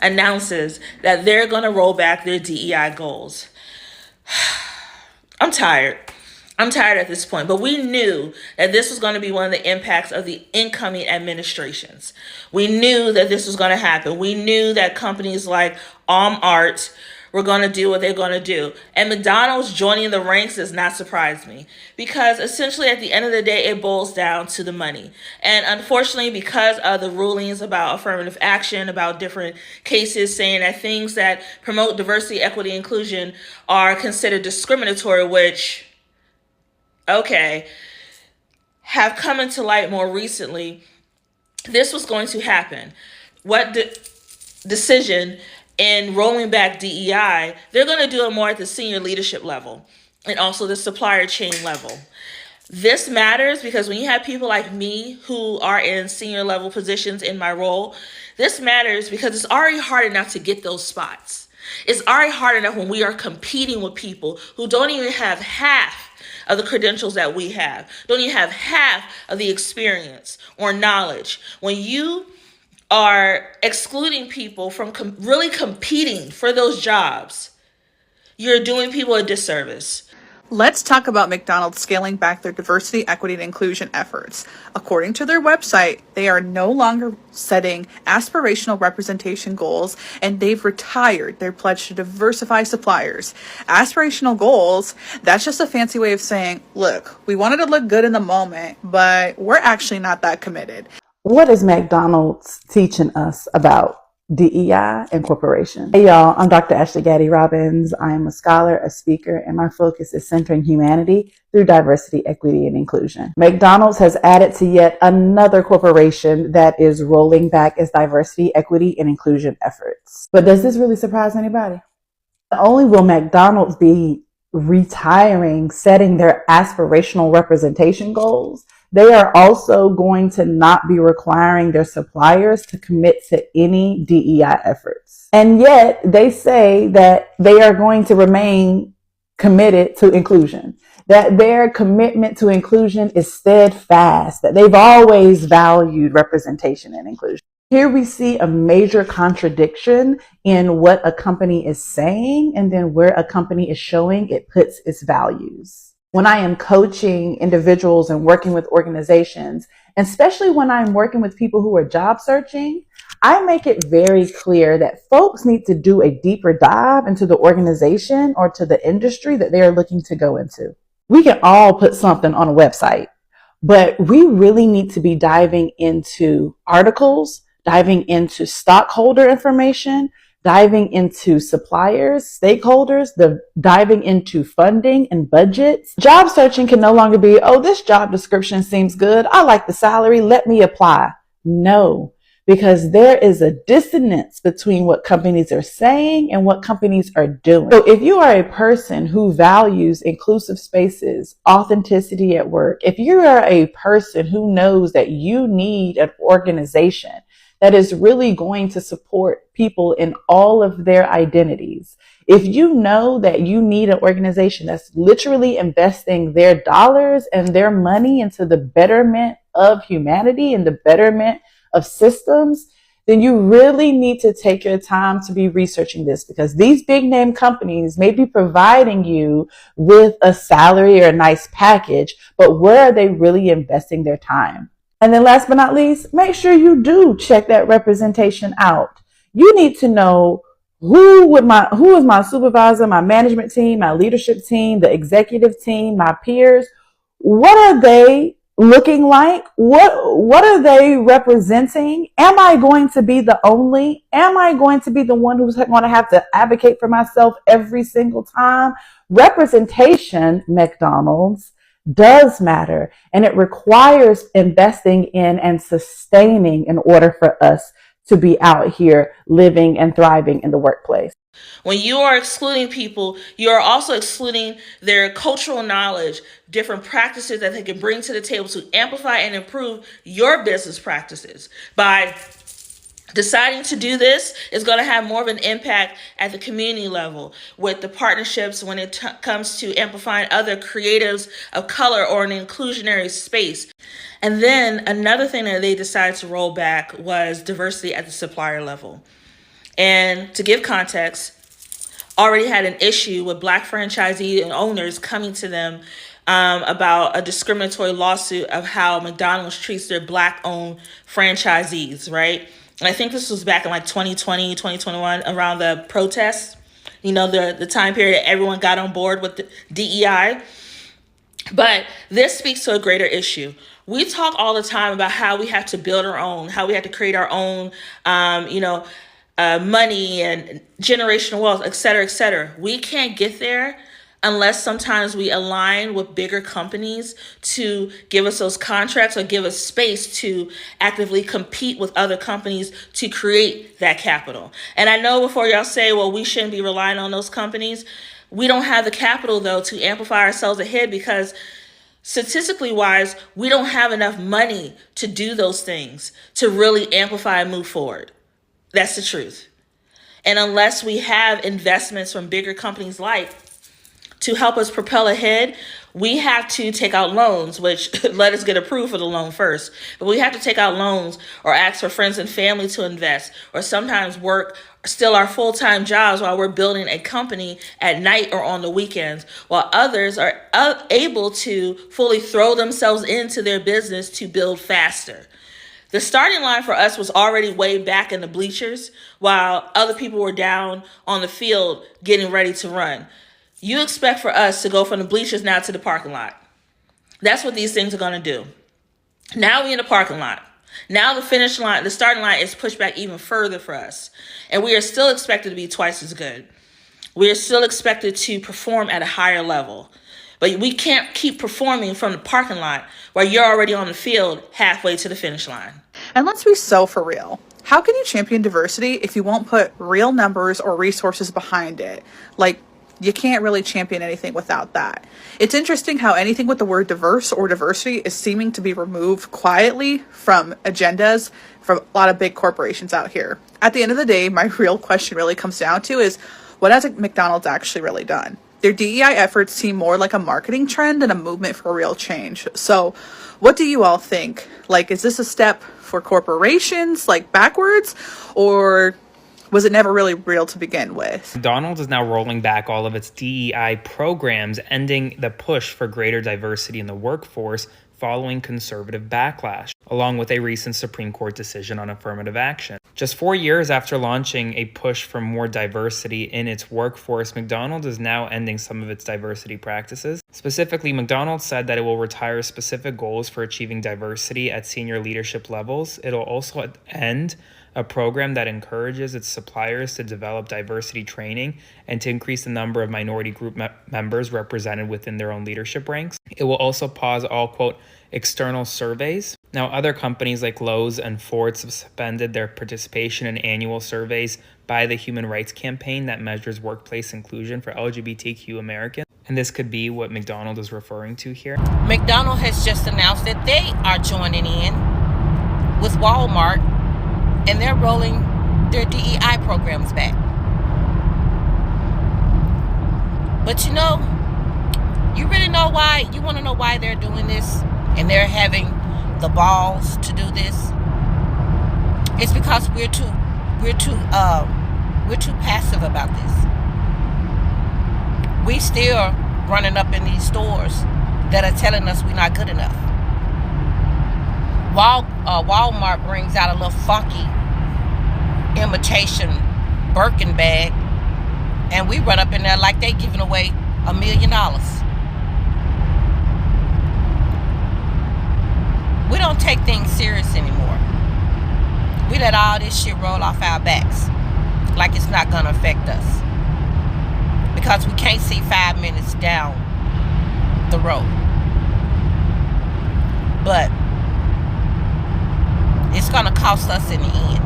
announces that they're going to roll back their DEI goals. I'm tired. I'm tired at this point, but we knew that this was going to be one of the impacts of the incoming administrations. We knew that this was going to happen. We knew that companies like Art were going to do what they're going to do. And McDonald's joining the ranks does not surprise me, because essentially at the end of the day, it boils down to the money. And unfortunately, because of the rulings about affirmative action, about different cases saying that things that promote diversity, equity, inclusion are considered discriminatory, which, okay, have come into light more recently, this was going to happen. What decision in rolling back DEI, they're going to do it more at the senior leadership level and also the supplier chain level. This matters because when you have people like me who are in senior level positions in my role, this matters because it's already hard enough to get those spots. It's already hard enough when we are competing with people who don't even have half of the credentials that we have, don't even have half of the experience or knowledge. When you are excluding people from really competing for those jobs, you're doing people a disservice. Let's talk about McDonald's scaling back their diversity, equity, and inclusion efforts. According to their website, they are no longer setting aspirational representation goals, and they've retired their pledge to diversify suppliers. Aspirational goals, that's just a fancy way of saying, look, we wanted to look good in the moment, but we're actually not that committed. What is McDonald's teaching us about DEI and corporation? Hey y'all, I'm Dr. Ashley Gaddy Robbins. I am a scholar, a speaker, and my focus is centering humanity through diversity, equity, and inclusion. McDonald's has added to yet another corporation that is rolling back its diversity, equity, and inclusion efforts. But does this really surprise anybody? Not only will McDonald's be retiring, setting their aspirational representation goals, they are also going to not be requiring their suppliers to commit to any DEI efforts. And yet they say that they are going to remain committed to inclusion, that their commitment to inclusion is steadfast, that they've always valued representation and inclusion. Here we see a major contradiction in what a company is saying and then where a company is showing it puts its values. When I am coaching individuals and working with organizations, and especially when I'm working with people who are job searching, I make it very clear that folks need to do a deeper dive into the organization or to the industry that they are looking to go into. We can all put something on a website, but we really need to be diving into articles, diving into stockholder information, diving into suppliers, stakeholders, diving into funding and budgets. Job searching can no longer be, oh, this job description seems good. I like the salary. Let me apply. No, because there is a dissonance between what companies are saying and what companies are doing. So if you are a person who values inclusive spaces, authenticity at work, if you are a person who knows that you need an organization that is really going to support people in all of their identities. If you know that you need an organization that's literally investing their dollars and their money into the betterment of humanity and the betterment of systems, then you really need to take your time to be researching this, because these big name companies may be providing you with a salary or a nice package, but where are they really investing their time? And then last but not least, make sure you do check that representation out. You need to know who is my supervisor, my management team, my leadership team, the executive team, my peers. What are they looking like? What are they representing? Am I going to be the only? Am I going to be the one who's going to have to advocate for myself every single time? Representation, McDonald's, does matter, and it requires investing in and sustaining in order for us to be out here living and thriving in the workplace. When you are excluding people, you are also excluding their cultural knowledge, different practices that they can bring to the table to amplify and improve your business practices. By deciding to do this is going to have more of an impact at the community level with the partnerships when it comes to amplifying other creatives of color or an inclusionary space. And then another thing that they decided to roll back was diversity at the supplier level. And to give context, already had an issue with Black franchisee and owners coming to them about a discriminatory lawsuit of how McDonald's treats their Black-owned franchisees, right? And I think this was back in like 2020, 2021, around the protests, the time period everyone got on board with the DEI. But this speaks to a greater issue. We talk all the time about how we have to build our own, how we have to create our own, money and generational wealth, et cetera, et cetera. We can't get there unless sometimes we align with bigger companies to give us those contracts or give us space to actively compete with other companies to create that capital. And I know before y'all say, well, we shouldn't be relying on those companies. We don't have the capital, though, to amplify ourselves ahead because statistically wise, we don't have enough money to do those things, to really amplify and move forward. That's the truth. And unless we have investments from bigger companies to help us propel ahead, we have to take out loans, which let us get approved for the loan first. But we have to take out loans or ask for friends and family to invest, or sometimes work still our full-time jobs while we're building a company at night or on the weekends, while others are able to fully throw themselves into their business to build faster. The starting line for us was already way back in the bleachers, while other people were down on the field getting ready to run. You expect for us to go from the bleachers now to the parking lot. That's what these things are going to do. Now we're in the parking lot. Now the finish line, the starting line is pushed back even further for us. And we are still expected to be twice as good. We are still expected to perform at a higher level. But we can't keep performing from the parking lot where you're already on the field halfway to the finish line. And let's be so for real. How can you champion diversity if you won't put real numbers or resources behind it? You can't really champion anything without that. It's interesting how anything with the word diverse or diversity is seeming to be removed quietly from agendas from a lot of big corporations out here. At the end of the day, my real question really comes down to is, what has McDonald's actually really done? Their DEI efforts seem more like a marketing trend than a movement for real change. So what do you all think? Is this a step for corporations, backwards, or was it never really real to begin with? McDonald's is now rolling back all of its DEI programs, ending the push for greater diversity in the workforce following conservative backlash, along with a recent Supreme Court decision on affirmative action. Just 4 years after launching a push for more diversity in its workforce, McDonald's is now ending some of its diversity practices. Specifically, McDonald's said that it will retire specific goals for achieving diversity at senior leadership levels. It'll also end a program that encourages its suppliers to develop diversity training and to increase the number of minority group members represented within their own leadership ranks. It will also pause all, quote, external surveys. Now, other companies like Lowe's and Ford suspended their participation in annual surveys by the Human Rights Campaign that measures workplace inclusion for LGBTQ Americans. And this could be what McDonald's is referring to here. McDonald's has just announced that they are joining in with Walmart, and they're rolling their DEI programs back. But you really know why? You want to know why they're doing this and they're having the balls to do this? It's because we're too passive about this. We still running up in these stores that are telling us we're not good enough. Walmart brings out a little funky imitation Birkin bag, and we run up in there like they giving away $1 million. We don't take things serious anymore. We let all this shit roll off our backs like it's not gonna affect us, because we can't see 5 minutes down the road. But it's gonna cost us in the end.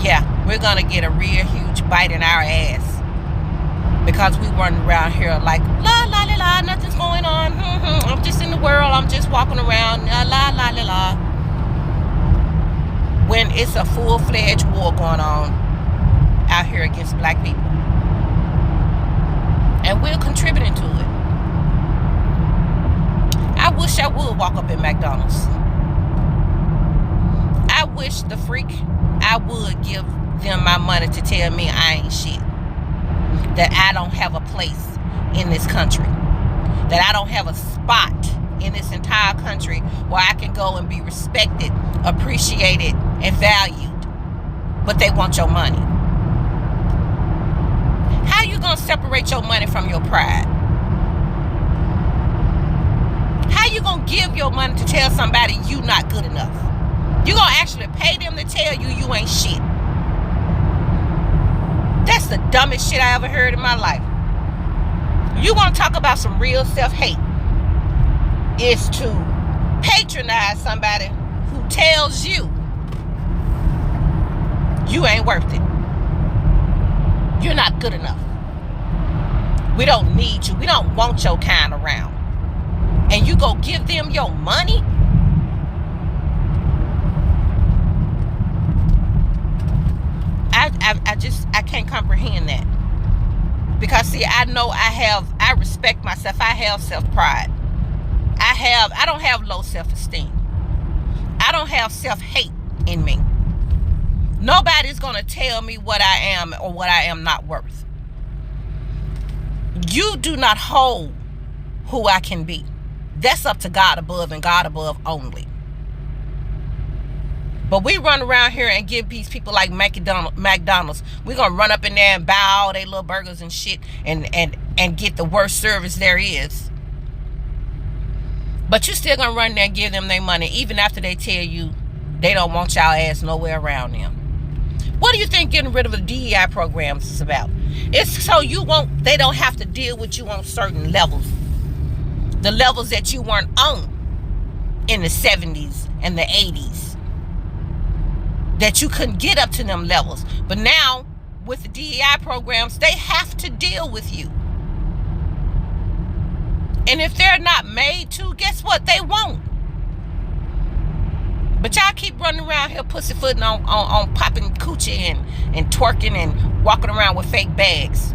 Yeah, we're gonna get a real huge bite in our ass because we run around here like la la la la, nothing's going on. I'm just in the world. I'm just walking around la la la la la. When it's a full-fledged war going on out here against black people, and we're contributing to it. I wish I would walk up at McDonald's. I wish the freak I would give them my money to tell me I ain't shit, that I don't have a place in this country, that I don't have a spot in this entire country where I can go and be respected, appreciated, and valued, but they want your money. How you gonna separate your money from your pride? How you gonna give your money to tell somebody you not good enough? You gonna actually pay them to tell you you ain't shit? That's the dumbest shit I ever heard in my life. You want to talk about some real self-hate? Is to patronize somebody who tells you you ain't worth it. You're not good enough. We don't need you. We don't want your kind around. And you go give them your money? I can't comprehend that. Because see, I know I respect myself. I have self-pride. I don't have low self-esteem. I don't have self-hate in me. Nobody's gonna tell me what I am or what I am not worth. You do not hold who I can be. That's up to God above and God above only. But we run around here and give these people like McDonald's. We're going to run up in there and buy all their little burgers and shit and get the worst service there is. But you still going to run there and give them their money even after they tell you they don't want y'all ass nowhere around them. What do you think getting rid of the DEI programs is about? It's so they don't have to deal with you on certain levels. The levels that you weren't on in the 70s and the 80s. That you couldn't get up to them levels. But now, with the DEI programs, they have to deal with you. And if they're not made to, guess what? They won't. But y'all keep running around here pussyfooting on popping coochie and twerking and walking around with fake bags.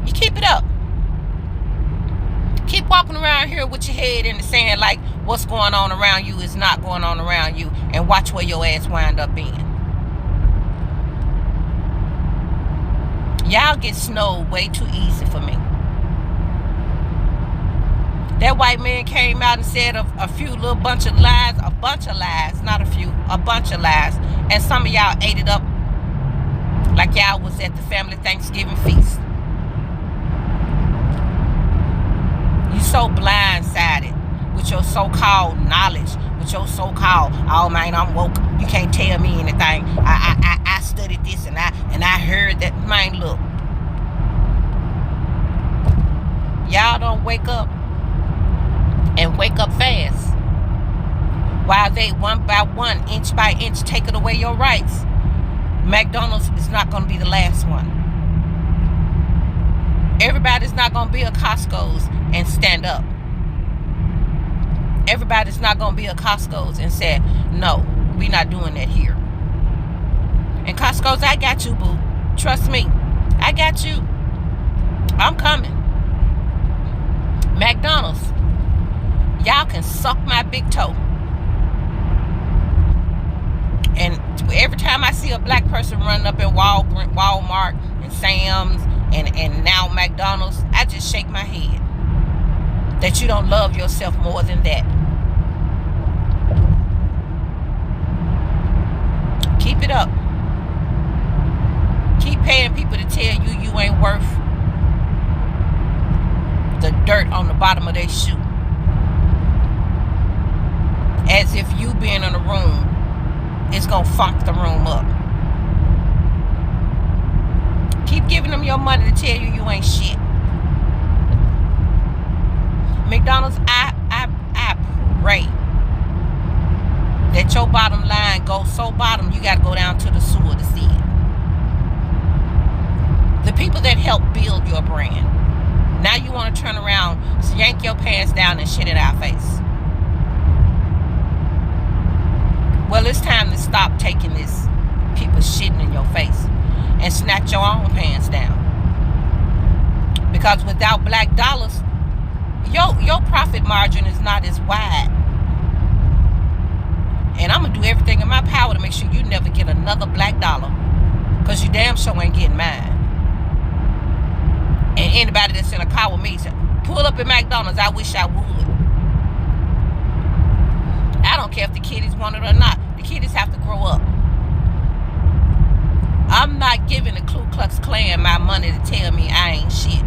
You keep it up. Keep walking around here with your head in the sand like what's going on around you is not going on around you, and watch where your ass wind up being. Y'all get snowed way too easy for me. That white man came out and said a few little bunch of lies, not a few, a bunch of lies, and some of y'all ate it up like y'all was at the family Thanksgiving feast. You so blindsided with your so-called knowledge, with your so-called, oh man, I'm woke. You can't tell me anything. I studied this and I heard that. Man, look, y'all don't wake up and wake up fast. While they one by one, inch by inch, taking away your rights. McDonald's is not going to be the last one. Everybody's not going to be a Costco's and stand up. Everybody's not going to be a Costco's and say, no, we're not doing that here. And Costco's, I got you, boo. Trust me. I got you. I'm coming. McDonald's, y'all can suck my big toe. And every time I see a black person running up in Walmart and Sam's and now McDonald's, I just shake my head. That you don't love yourself more than that. Keep it up. Keep paying people to tell you you ain't worth the dirt on the bottom of their shoe. As if you being in a room is gonna funk the room up. Keep giving them your money to tell you you ain't shit. McDonald's, I pray that your bottom line goes so bottom you gotta go down to the sewer to see it. The people that help build your brand. Now you want to turn around, yank your pants down and shit in our face. Well, it's time to stop taking this people shitting in your face and snatch your own pants down. Because without black dollars, your profit margin is not as wide And I'm going to do everything in my power to make sure you never get another black dollar. Because you damn sure ain't getting mine. And anybody that's in a car with me, pull up at McDonald's. I wish I would. I don't care if the kiddies want it or not. The kiddies have to grow up. I'm not giving the Ku Klux Klan my money to tell me I ain't shit.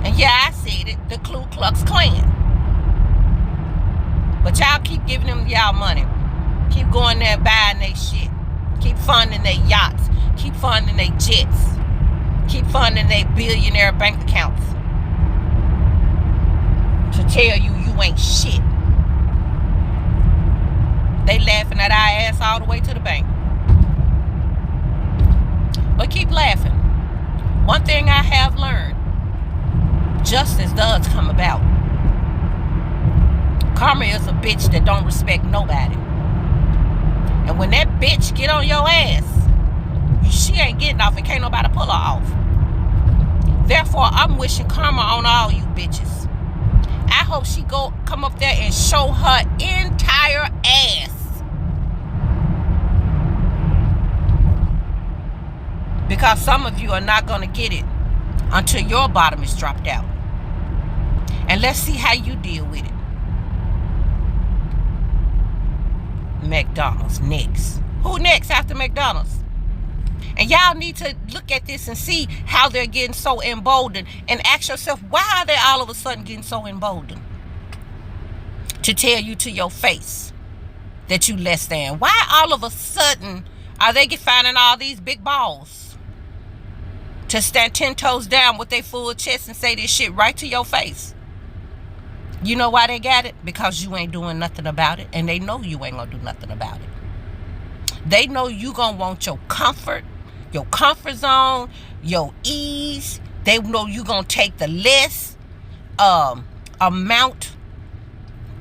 And yeah, I said it, the Ku Klux Klan. But y'all keep giving them y'all money. Keep going there buying their shit. Keep funding their yachts. Keep funding their jets. Keep funding their billionaire bank accounts. To tell you you ain't shit. They laughing at our ass all the way to the bank. But keep laughing. One thing I have learned, justice does come about. Karma is a bitch that don't respect nobody. And when that bitch get on your ass, she ain't getting off and can't nobody pull her off. Therefore, I'm wishing karma on all you bitches. I hope she come up there and show her entire ass. Because some of you are not going to get it until your bottom is dropped out. And let's see how you deal with it. McDonald's next. Who next after McDonald's? And y'all need to look at this and see how they're getting so emboldened. And ask yourself, why are they all of a sudden getting so emboldened? To tell you to your face that you less than. Why all of a sudden are they finding all these big balls? To stand 10 toes down with their full chest and say this shit right to your face. You know why they got it? Because you ain't doing nothing about it. And they know you ain't going to do nothing about it. They know you going to want your comfort zone, your ease. They know you going to take the less amount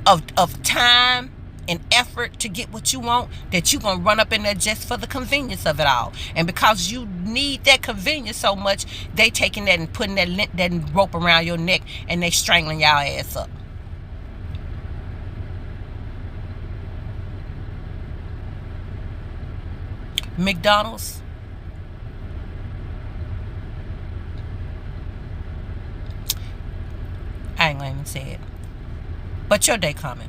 of time and effort to get what you want, that you going to run up in there just for the convenience of it all. And because you need that convenience so much, they taking that and putting that rope around your neck and they strangling y'all ass up. McDonald's, I ain't gonna even say it, but your day coming.